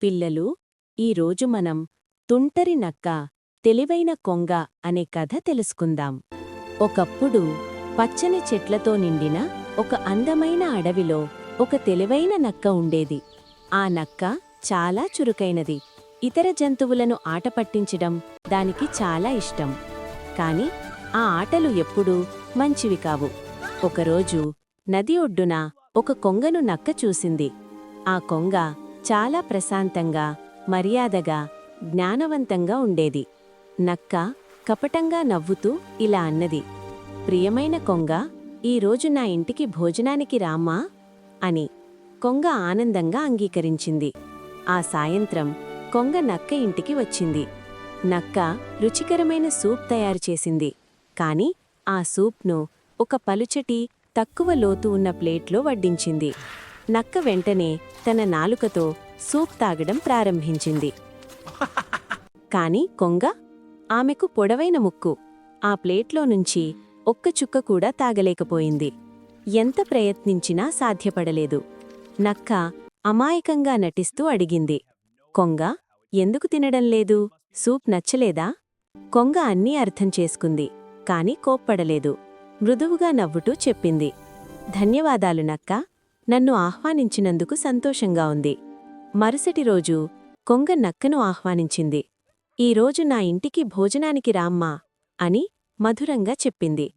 పిల్లలు, ఈరోజు మనం తుంటరి నక్క తెలివైన కొంగ అనే కథ తెలుసుకుందాం. ఒకప్పుడు పచ్చని చెట్లతో నిండిన ఒక అందమైన అడవిలో ఒక తెలివైన నక్క ఉండేది. ఆ నక్క చాలా చురుకైనది. ఇతర జంతువులను ఆట పట్టించడం దానికి చాలా ఇష్టం. కాని ఆ ఆటలు ఎప్పుడూ మంచివి కావు. ఒకరోజు నది ఒడ్డున ఒక కొంగను నక్క చూసింది. ఆ కొంగ చాలా ప్రశాంతంగా, మర్యాదగా, జ్ఞానవంతంగా ఉండేది. నక్క కపటంగా నవ్వుతూ ఇలా అన్నది, "ప్రియమైన కొంగ, ఈరోజు నా ఇంటికి భోజనానికి రామ్మా" అని. కొంగ ఆనందంగా అంగీకరించింది. ఆ సాయంత్రం కొంగ నక్క ఇంటికి వచ్చింది. నక్క రుచికరమైన సూప్ తయారుచేసింది. కాని ఆ సూప్ను ఒక పలుచటి, తక్కువ లోతు ఉన్న ప్లేట్లో వడ్డించింది. నక్క వెంటనే తన నాలుకతో సూప్ తాగడం ప్రారంభించింది. కాని కొంగ, ఆమెకు పొడవైన ముక్కు, ఆ ప్లేట్లో నుంచి ఒక్క చుక్క కూడా తాగలేకపోయింది. ఎంత ప్రయత్నించినా సాధ్యపడలేదు. నక్క అమాయకంగా నటిస్తూ అడిగింది, "కొంగ, ఎందుకు తినడంలేదు? సూప్ నచ్చలేదా?" కొంగ అన్నీ అర్థం చేసుకుంది, కాని కోప్పడలేదు. మృదువుగా నవ్వుతూ చెప్పింది, "ధన్యవాదాలు నక్క, నన్ను ఆహ్వానించినందుకు సంతోషంగా ఉంది." మరుసటి రోజు కొంగ నక్కను ఆహ్వానించింది. "ఈరోజు నా ఇంటికి భోజనానికి రామ్మా" అని మధురంగా చెప్పింది.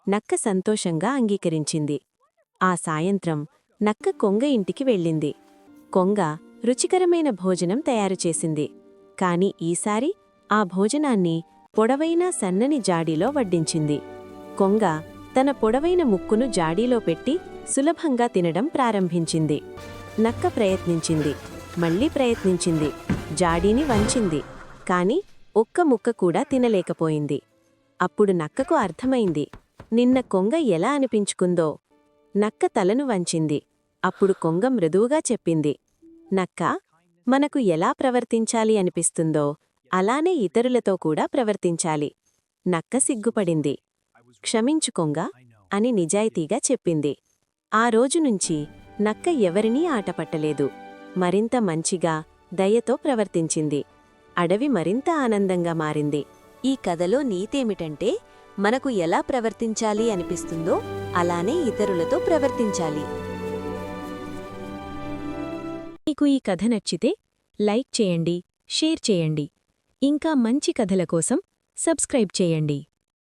నక్క సంతోషంగా అంగీకరించింది. ఆ సాయంత్రం నక్క కొంగ ఇంటికి వెళ్ళింది. కొంగ రుచికరమైన భోజనం తయారుచేసింది. కాని ఈసారి ఆ భోజనాన్ని పొడవైన సన్నని జాడీలో వడ్డించింది. కొంగ తన పొడవైన ముక్కును జాడీలో పెట్టి సులభంగా తినడం ప్రారంభించింది. నక్క ప్రయత్నించింది, మళ్ళీ ప్రయత్నించింది, జాడీని వంచింది. కాని ఒక్క ముక్క కూడా తినలేకపోయింది. అప్పుడు నక్కకు అర్థమైంది, నిన్న కొంగ ఎలా అనిపించుకుందో. నక్క తలను వంచింది. అప్పుడు కొంగ మృదువుగా చెప్పింది, "నక్క, మనకు ఎలా ప్రవర్తించాలి అనిపిస్తుందో అలానే ఇతరులతో కూడా ప్రవర్తించాలి." నక్క సిగ్గుపడింది. "క్షమించు కొంగ" అని నిజాయితీగా చెప్పింది. ఆ రోజునుంచి నక్క ఎవరినీ ఆటపట్టలేదు. మరింత మంచిగా, దయతో ప్రవర్తించింది. అడవి మరింత ఆనందంగా మారింది. ఈ కథలో నీతేమిటంటే, మనకు ఎలా ప్రవర్తించాలి అనిపిస్తుందో అలానే ఇతరులతో ప్రవర్తించాలి. మీకు ఈ కథ నచ్చితే లైక్ చేయండి, షేర్ చేయండి. ఇంకా మంచి కథల కోసం సబ్స్క్రైబ్ చేయండి.